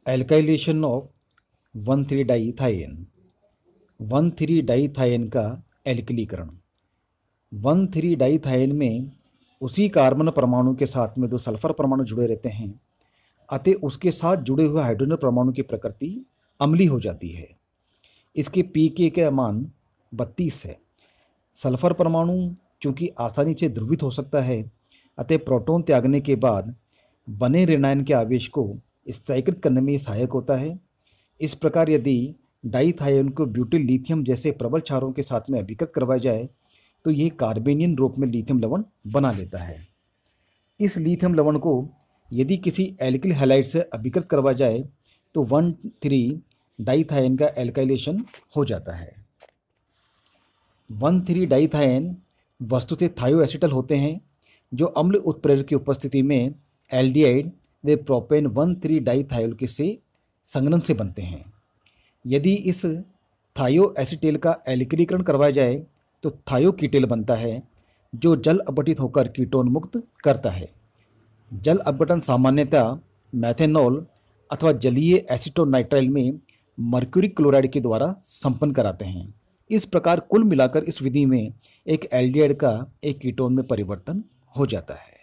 Alkylation of 1,3-डाइइथाइएन। 1,3-डाइइथाइएन का एल्किलीकरण। 1,3-डाइइथाइएन में उसी कार्बन परमाणु के साथ में दो सल्फर परमाणु जुड़े रहते हैं, अतः उसके साथ जुड़े हुए हाइड्रोजन परमाणु की प्रकृति अम्लीय हो जाती है। इसके pK का मान 32 है। सल्फर परमाणु चूंकि आसानी से ध्रुवित हो सकता है, अतः प्रोटॉन त्यागने के बाद बने ऋणायन के आवेश को स्थायीकृत करने में सहायक होता है। इस प्रकार यदि डाइइथाइएन को ब्यूटिल लिथियम जैसे प्रबल क्षारों के साथ में अभिकृत करवाया जाए तो यह कार्बेनियन रूप में लिथियम लवण बना लेता है। इस लिथियम लवण को यदि किसी एल्किल हैलाइड से अभिकृत करवाया जाए तो 1,3-डाइइथाइएन का एल्काइलेशन हो जाता है। 1,3-डाइइथाइएन वस्तु से थायोएसिटल होते हैं, जो अम्ल उत्प्रेरक की उपस्थिति में एल्डिहाइड व प्रोपेन 1,3-डाइइथाइल से संघनन से बनते हैं। यदि इस थायोएसिटेल का एल्किलीकरण करवाया जाए तो थायोकीटेल बनता है, जो जल अपघटित होकर कीटोन मुक्त करता है। जल अपघटन सामान्यतः मेथेनॉल अथवा जलीय एसीटोनाइट्राइल में मर्क्यूरी क्लोराइड के द्वारा संपन्न कराते हैं। इस प्रकार कुल मिलाकर इस विधि में एक एल्डिहाइड का एक कीटोन में परिवर्तन हो जाता है।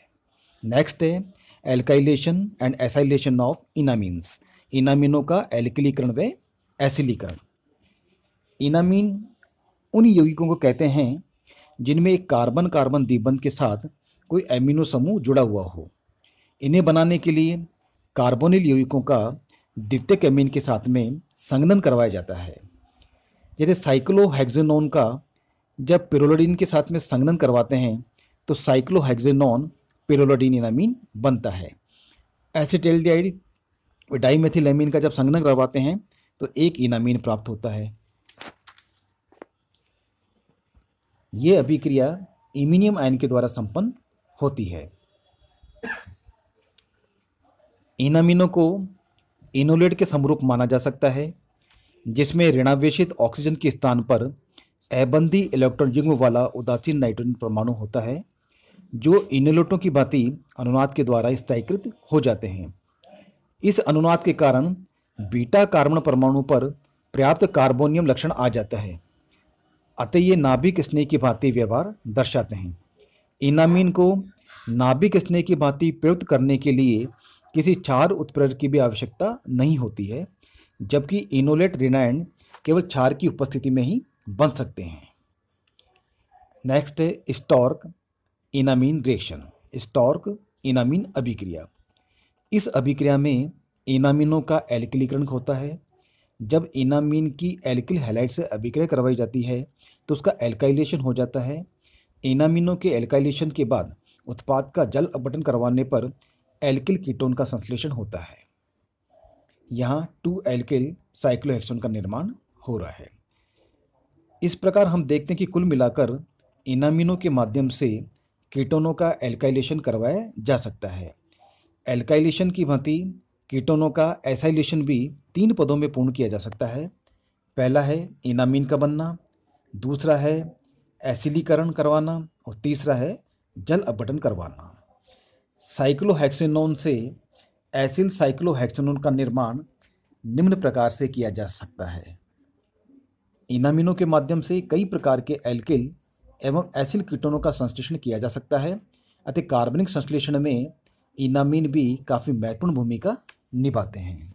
नेक्स्ट है एल्काइलेशन एंड एसाइलेशन ऑफ इनामीन्स। इनामीनों का एल्किलीकरण व एसिलीकरण। इनामीन उन यौगिकों को कहते हैं जिनमें एक कार्बन कार्बन द्विबंध के साथ कोई एमिनो समूह जुड़ा हुआ हो। इन्हें बनाने के लिए कार्बोनिल यौगिकों का द्वितीयक एमीन के साथ में संघनन करवाया जाता है। जैसे साइक्लोहेक्सेनोन का जब पिरोलोडीन के साथ में संघनन करवाते हैं तो साइक्लोहेक्सेनोन पिरोलोडीन इनामीन बनता है। एसिटाल्डिहाइड डाइमेथिलेमीन का जब संघनन करवाते हैं तो एक इनामीन प्राप्त होता है। यह अभिक्रिया इमिनियम आयन के द्वारा संपन्न होती है। इनामीनों को इनोलेट के समरूप माना जा सकता है, जिसमें ऋणावेशित ऑक्सीजन के स्थान पर अबंधी इलेक्ट्रॉन युग्म वाला उदासीन नाइट्रोजन परमाणु होता है, जो इनोलेटों की भांति अनुनाद के द्वारा स्थायीकृत हो जाते हैं। इस अनुनाद के कारण बीटा कार्बन परमाणु पर पर्याप्त कार्बोनियम लक्षण आ जाता है, अतः ये नाभिक स्नेह की भांति व्यवहार दर्शाते हैं। इनामीन को नाभिक स्नेह की भांति प्रयुक्त करने के लिए किसी क्षार उत्प्रेरक की भी आवश्यकता नहीं होती है, जबकि इनोलेट ऋणायन केवल क्षार की उपस्थिति में ही बन सकते हैं। नेक्स्ट है स्टॉर्क इनामीन रिएक्शन। स्टॉर्क इनामीन अभिक्रिया। इस अभिक्रिया में इनामीनों का एल्किलीकरण होता है। जब इनामीन की एल्किल हैलाइड से अभिक्रिया करवाई जाती है तो उसका एल्काइलेशन हो जाता है। इनामीनों के एल्काइलेशन के बाद उत्पाद का जल अपघटन करवाने पर एल्किल कीटोन का संश्लेषण होता है। यहाँ 2-एल्किल साइक्लोहेक्सोन का निर्माण हो रहा है। इस प्रकार हम देखते हैं कि कुल मिलाकर इनामीनों के माध्यम से कीटोनों का एल्काइलेशन करवाया जा सकता है। एल्काइलेशन की भांति कीटोनों का एसाइलेशन भी 3 पदों में पूर्ण किया जा सकता है। पहला है इनामीन का बनना, दूसरा है एसिलीकरण करवाना और तीसरा है जल अपघटन करवाना। साइक्लोहेक्सेनोन से एसिल साइक्लोहेक्सेनोन का निर्माण निम्न प्रकार से किया जा सकता है। इनामीनों के माध्यम से कई प्रकार के एल्किल एवं एसिल कीटोनों का संश्लेषण किया जा सकता है, अतः कार्बनिक संश्लेषण में इनामीन भी काफ़ी महत्वपूर्ण भूमिका निभाते हैं।